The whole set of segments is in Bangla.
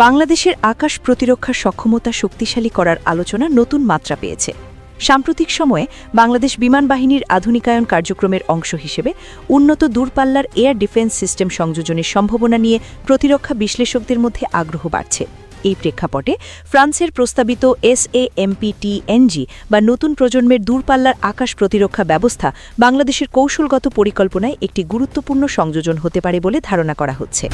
বাংলাদেশের আকাশ প্রতিরক্ষার সক্ষমতা শক্তিশালী করার আলোচনা নতুন মাত্রা পেয়েছে। সাম্প্রতিক সময়ে বাংলাদেশ বিমান বাহিনীর আধুনিকায়ন কার্যক্রমের অংশ হিসেবে উন্নত দূরপাল্লার এয়ার ডিফেন্স সিস্টেম সংযোজনের সম্ভাবনা নিয়ে প্রতিরক্ষা বিশ্লেষকদের মধ্যে আগ্রহ বাড়ছে। এই প্রেক্ষাপটে ফ্রান্সের প্রস্তাবিত SAMPTNG বা নতুন প্রজন্মের দূরপাল্লার আকাশ প্রতিরক্ষা ব্যবস্থা বাংলাদেশের কৌশলগত পরিকল্পনায় একটি গুরুত্বপূর্ণ সংযোজন হতে পারে বলে ধারণা করা হচ্ছে।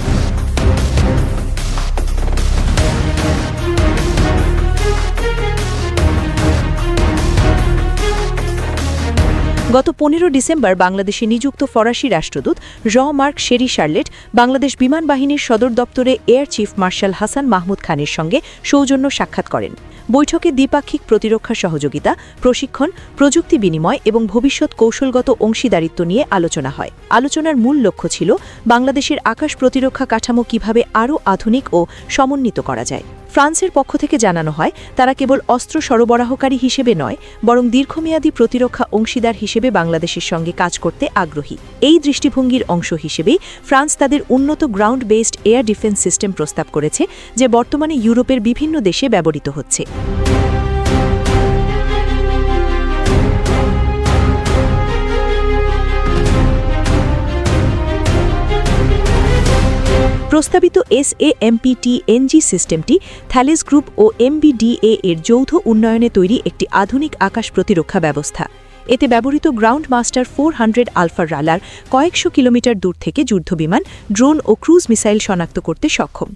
গত 15 ডিসেম্বর বাংলাদেশে নিযুক্ত ফরাসি রাষ্ট্রদূত জঁ-মার্ক শেরি শার্লেট বাংলাদেশ বিমান বাহিনীর সদর দপ্তরে air chief marshal Hasan Mahmud খানের সঙ্গে সৌজন্য সাক্ষাৎ করেন। বৈঠকে দ্বিপাক্ষিক প্রতিরক্ষা সহযোগিতা, প্রশিক্ষণ, প্রযুক্তি বিনিময় এবং ভবিষ্যৎ কৌশলগত অংশীদারিত্ব নিয়ে আলোচনা হয়। আলোচনার মূল লক্ষ্য ছিল বাংলাদেশের আকাশ প্রতিরক্ষা কাঠামো কিভাবে আরও আধুনিক ও সমন্বিত করা যায়। ফ্রান্সের পক্ষ থেকে জানানো হয়, তারা কেবল অস্ত্র সরবরাহকারী হিসেবে নয়, বরং দীর্ঘমেয়াদী প্রতিরক্ষা অংশীদার হিসেবে বাংলাদেশের সঙ্গে কাজ করতে আগ্রহী। এই দৃষ্টিভঙ্গির অংশ হিসেবেই ফ্রান্স তাদের উন্নত ground based air defence system প্রস্তাব করেছে, যে বর্তমানে ইউরোপের বিভিন্ন দেশে ব্যবহৃত হচ্ছে। প্রস্তাবিত SAMPTNG সিস্টেমটি থ্যালেস গ্রুপ ও MBDA এর যৌথ উন্নয়নে তৈরি একটি আধুনিক আকাশ প্রতিরক্ষা ব্যবস্থা। এতে ব্যবহৃত গ্রাউন্ড মাস্টার 400 আলফা রাডার কয়েকশো কিলোমিটার দূর থেকে যুদ্ধবিমান, ড্রোন ও ক্রুজ মিসাইল শনাক্ত করতে সক্ষম।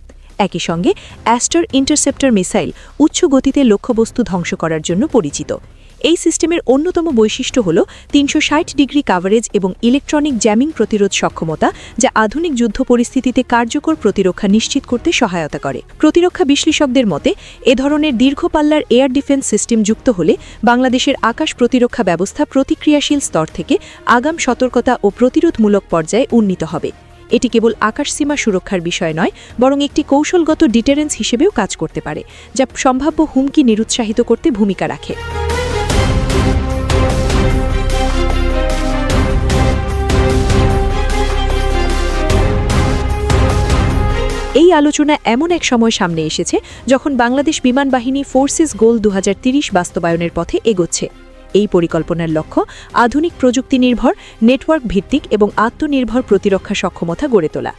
একই সঙ্গে অ্যাস্টার ইন্টারসেপ্টর মিসাইল উচ্চ গতিতে লক্ষ্যবস্তু ধ্বংস করার জন্য পরিচিত। এই সিস্টেমের অন্যতম বৈশিষ্ট্য হল 360 ডিগ্রি কাভারেজ এবং ইলেকট্রনিক জ্যামিং প্রতিরোধ সক্ষমতা, যা আধুনিক যুদ্ধ পরিস্থিতিতে কার্যকর প্রতিরক্ষা নিশ্চিত করতে সহায়তা করে। প্রতিরক্ষা বিশ্লেষকদের মতে, এ ধরনের দীর্ঘপাল্লার এয়ার ডিফেন্স সিস্টেম যুক্ত হলে বাংলাদেশের আকাশ প্রতিরক্ষা ব্যবস্থা প্রতিক্রিয়াশীল স্তর থেকে আগাম সতর্কতা ও প্রতিরোধমূলক পর্যায়ে উন্নীত হবে। এটি কেবল আকাশসীমা সুরক্ষার বিষয় নয়, বরং একটি কৌশলগত ডিটারেন্স হিসেবেও কাজ করতে পারে, যা সম্ভাব্য হুমকি নিরুৎসাহিত করতে ভূমিকা রাখে। এই আলোচনা এমন এক সময় সামনে এসেছে যখন বাংলাদেশ বিমান বাহিনী ফোর্সেস গোল 2030 বাস্তবায়নের পথে এগোচ্ছে। এই পরিকল্পনার লক্ষ্য আধুনিক প্রযুক্তি নির্ভর, নেটওয়ার্ক ভিত্তিক এবং আত্মনির্ভর প্রতিরক্ষা সক্ষমতা গড়ে তোলা।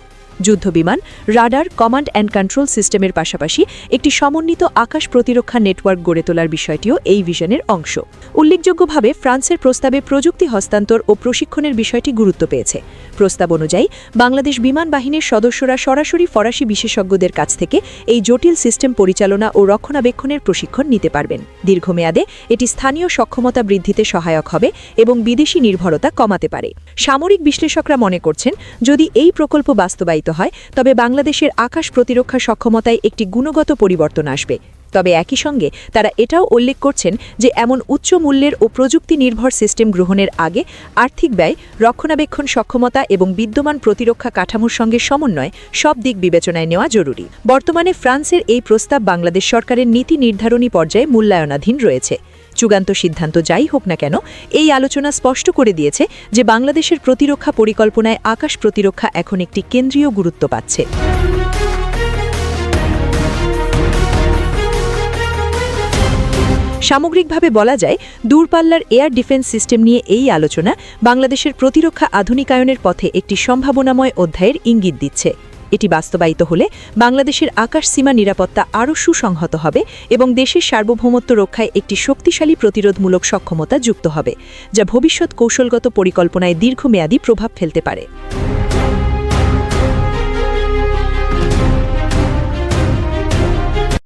যুদ্ধবিমান, রাডার, কমান্ড অ্যান্ড কন্ট্রোল সিস্টেমের পাশাপাশি একটি সমন্বিত আকাশ প্রতিরক্ষা নেটওয়ার্ক গড়ে তোলার বিষয়টিও এই ভিশনের অংশ। উল্লেখযোগ্যভাবে ফ্রান্সের প্রস্তাবে প্রযুক্তি হস্তান্তর ও প্রশিক্ষণের বিষয়টি গুরুত্ব পেয়েছে। প্রস্তাব অনুযায়ী বাংলাদেশ বিমান বাহিনীর সদস্যরা সরাসরি ফরাসি বিশেষজ্ঞদের কাছ থেকে এই জটিল সিস্টেম পরিচালনা ও রক্ষণাবেক্ষণের প্রশিক্ষণ নিতে পারবেন। দীর্ঘমেয়াদে এটি স্থানীয় সক্ষমতা বৃদ্ধিতে সহায়ক হবে এবং বিদেশি নির্ভরতা কমাতে পারে। সামরিক বিশ্লেষকরা মনে করছেন, যদি এই প্রকল্প বাস্তবায়িত হয়, তবে বাংলাদেশের আকাশ প্রতিরক্ষা সক্ষমতায় একটি গুণগত পরিবর্তন আসবে। তবে একই সঙ্গে তারা এটাও উল্লেখ করছেন যে এমন উচ্চ মূল্যের ও প্রযুক্তি নির্ভর সিস্টেম গ্রহণের আগে আর্থিক ব্যয়, রক্ষণাবেক্ষণ সক্ষমতা এবং বিদ্যমান প্রতিরক্ষা কাঠামোর সঙ্গে সমন্বয় সব দিক বিবেচনায় নেওয়া জরুরি। বর্তমানে ফ্রান্সের এই প্রস্তাব বাংলাদেশ সরকারের নীতি নির্ধারণী পর্যায়ে মূল্যায়নাধীন রয়েছে। চূড়ান্ত সিদ্ধান্ত যাই হোক না কেন, এই আলোচনা স্পষ্ট করে দিয়েছে যে বাংলাদেশের প্রতিরক্ষা পরিকল্পনায় আকাশ প্রতিরক্ষা এখন একটি কেন্দ্রীয় গুরুত্ব পাচ্ছে। সামগ্রিকভাবে বলা যায়, দূরপাল্লার এয়ার ডিফেন্স সিস্টেম নিয়ে এই আলোচনা বাংলাদেশের প্রতিরক্ষা আধুনিকায়নের পথে একটি সম্ভাবনাময় অধ্যায়ের ইঙ্গিত দিচ্ছে। এটি বাস্তবায়িত হলে বাংলাদেশের আকাশ সীমা নিরাপত্তা আরও সুসংহত হবে এবং দেশের সার্বভৌমত্ব রক্ষায় একটি শক্তিশালী প্রতিরোধমূলক সক্ষমতা যুক্ত হবে, যা ভবিষ্যৎ কৌশলগত পরিকল্পনায় দীর্ঘমেয়াদী প্রভাব ফেলতে পারে।